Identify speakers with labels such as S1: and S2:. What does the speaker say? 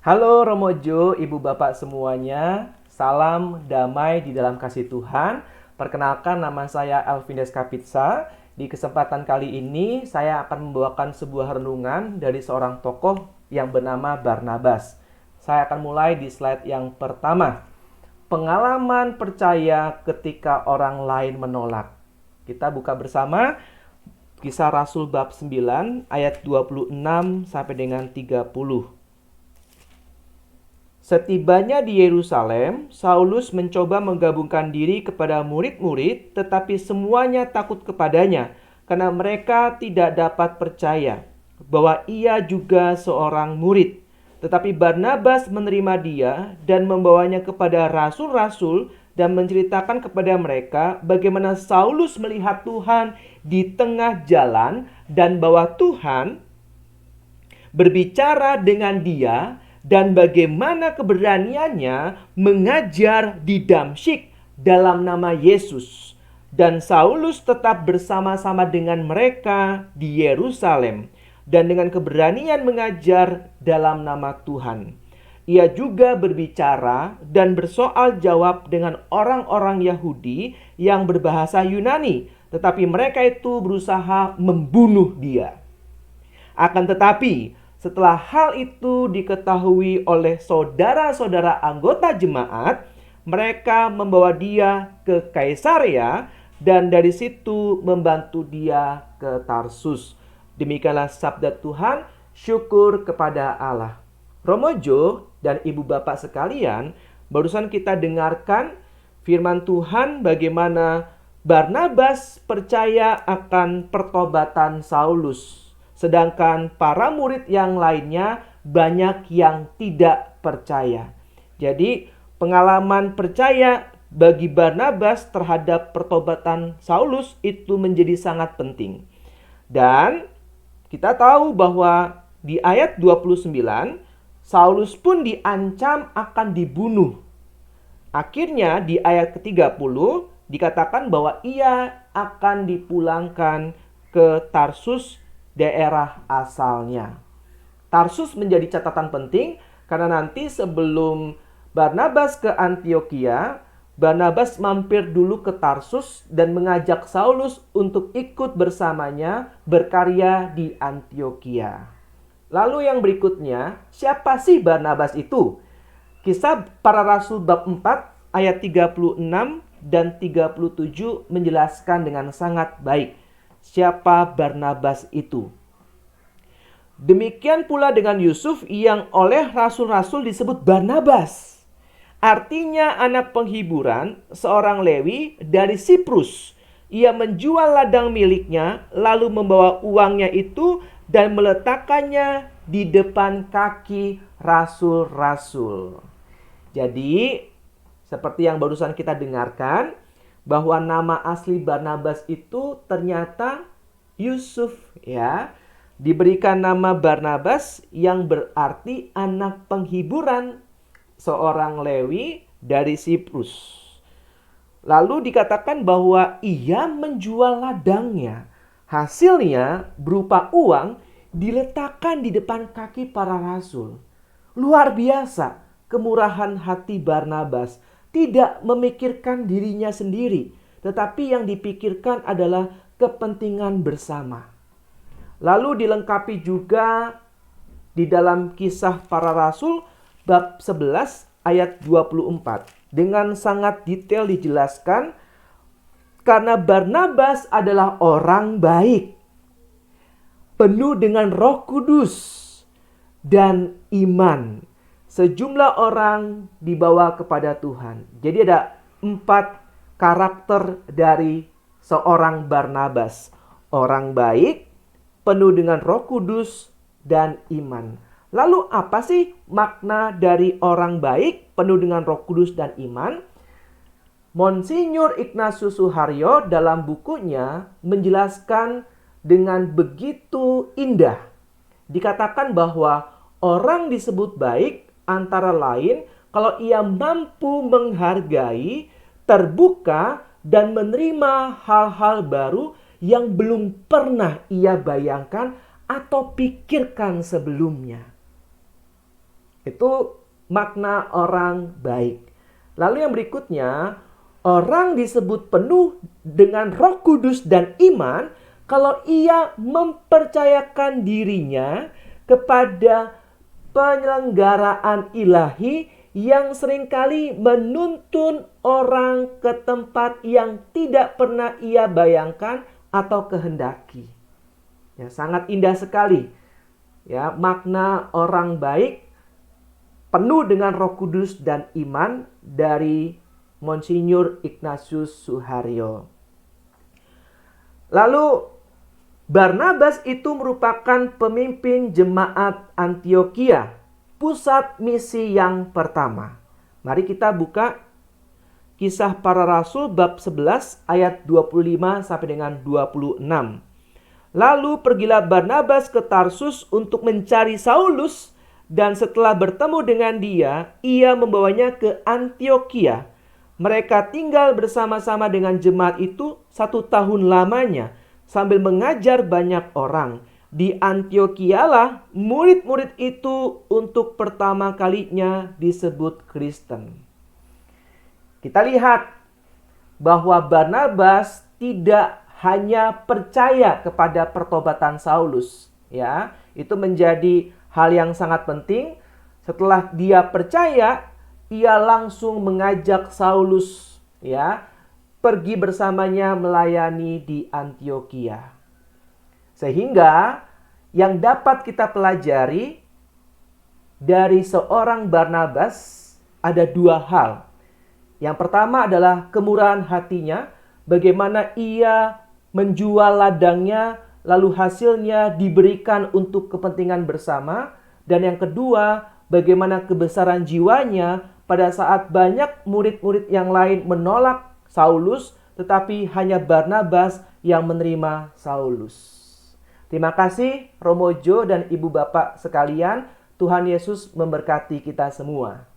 S1: Halo Romojo, Ibu Bapak semuanya. Salam damai di dalam kasih Tuhan. Perkenalkan, nama saya Alvindes Kapitsa. Di kesempatan kali ini saya akan membawakan sebuah renungan dari seorang tokoh yang bernama Barnabas. Saya akan mulai di slide yang pertama. Pengalaman percaya ketika orang lain menolak. Kita buka bersama Kisah Rasul bab 9 ayat 26 sampai dengan 30. Setibanya di Yerusalem, Saulus mencoba menggabungkan diri kepada murid-murid, tetapi semuanya takut kepadanya karena mereka tidak dapat percaya bahwa ia juga seorang murid. Tetapi Barnabas menerima dia dan membawanya kepada rasul-rasul dan menceritakan kepada mereka bagaimana Saulus melihat Tuhan di tengah jalan dan bahwa Tuhan berbicara dengan dia dan bagaimana keberaniannya mengajar di Damsyik dalam nama Yesus. Dan Saulus tetap bersama-sama dengan mereka di Yerusalem dan dengan keberanian mengajar dalam nama Tuhan. Ia juga berbicara dan bersoal jawab dengan orang-orang Yahudi yang berbahasa Yunani, tetapi mereka itu berusaha membunuh dia. Akan tetapi, setelah hal itu diketahui oleh saudara-saudara anggota jemaat, mereka membawa dia ke Kaisarea dan dari situ membantu dia ke Tarsus. Demikianlah sabda Tuhan, syukur kepada Allah. Romojo dan ibu bapak sekalian, barusan kita dengarkan firman Tuhan bagaimana Barnabas percaya akan pertobatan Saulus. Sedangkan para murid yang lainnya banyak yang tidak percaya. Jadi pengalaman percaya bagi Barnabas terhadap pertobatan Saulus itu menjadi sangat penting. Dan kita tahu bahwa di ayat 29, Saulus pun diancam akan dibunuh. Akhirnya di ayat ke-30 dikatakan bahwa ia akan dipulangkan ke Tarsus, daerah asalnya. Tarsus menjadi catatan penting karena nanti sebelum Barnabas ke Antiokhia, Barnabas mampir dulu ke Tarsus dan mengajak Saulus untuk ikut bersamanya berkarya di Antiokhia. Lalu yang berikutnya, siapa sih Barnabas itu? Kisah Para Rasul bab 4 ayat 36 dan 37 menjelaskan dengan sangat baik siapa Barnabas itu. Demikian pula dengan Yusuf yang oleh rasul-rasul disebut Barnabas. Artinya anak penghiburan, seorang Lewi dari Siprus. Ia menjual ladang miliknya lalu membawa uangnya itu dan meletakkannya di depan kaki rasul-rasul. Jadi seperti yang barusan kita dengarkan, bahwa nama asli Barnabas itu ternyata Yusuf, ya. Diberikan nama Barnabas yang berarti anak penghiburan, seorang Lewi dari Siprus. Lalu dikatakan bahwa ia menjual ladangnya. Hasilnya berupa uang diletakkan di depan kaki para rasul. Luar biasa kemurahan hati Barnabas. Tidak memikirkan dirinya sendiri, tetapi yang dipikirkan adalah kepentingan bersama. Lalu dilengkapi juga di dalam Kisah Para Rasul bab 11 ayat 24. Dengan sangat detail dijelaskan karena Barnabas adalah orang baik, penuh dengan Roh Kudus dan iman. Sejumlah orang dibawa kepada Tuhan. Jadi ada 4 karakter dari seorang Barnabas. Orang baik, penuh dengan Roh Kudus, dan iman. Lalu apa sih makna dari orang baik, penuh dengan Roh Kudus dan iman? Monsinyur Ignatius Suharyo dalam bukunya menjelaskan dengan begitu indah. Dikatakan bahwa orang disebut baik antara lain kalau ia mampu menghargai, terbuka, dan menerima hal-hal baru yang belum pernah ia bayangkan atau pikirkan sebelumnya. Itu makna orang baik. Lalu yang berikutnya, orang disebut penuh dengan Roh Kudus dan iman kalau ia mempercayakan dirinya kepada penyelenggaraan ilahi yang seringkali menuntun orang ke tempat yang tidak pernah ia bayangkan atau kehendaki. Ya, sangat indah sekali. Ya, makna orang baik penuh dengan Roh Kudus dan iman dari Monsinyur Ignatius Suharyo. Lalu Barnabas itu merupakan pemimpin jemaat Antiokhia, pusat misi yang pertama. Mari kita buka Kisah Para Rasul bab 11 ayat 25 sampai dengan 26. Lalu pergilah Barnabas ke Tarsus untuk mencari Saulus, dan setelah bertemu dengan dia, ia membawanya ke Antiokhia. Mereka tinggal bersama-sama dengan jemaat itu 1 tahun lamanya, sambil mengajar banyak orang. Di Antiokhia murid-murid itu untuk pertama kalinya disebut Kristen. Kita lihat bahwa Barnabas tidak hanya percaya kepada pertobatan Saulus, ya. Itu menjadi hal yang sangat penting. Setelah dia percaya, ia langsung mengajak Saulus, ya, pergi bersamanya melayani di Antiokhia. Sehingga yang dapat kita pelajari dari seorang Barnabas ada 2 hal. Yang pertama adalah kemurahan hatinya, bagaimana ia menjual ladangnya, lalu hasilnya diberikan untuk kepentingan bersama. Dan yang kedua, bagaimana kebesaran jiwanya pada saat banyak murid-murid yang lain menolak Saulus, tetapi hanya Barnabas yang menerima Saulus. Terima kasih Romo Jo dan Ibu Bapak sekalian. Tuhan Yesus memberkati kita semua.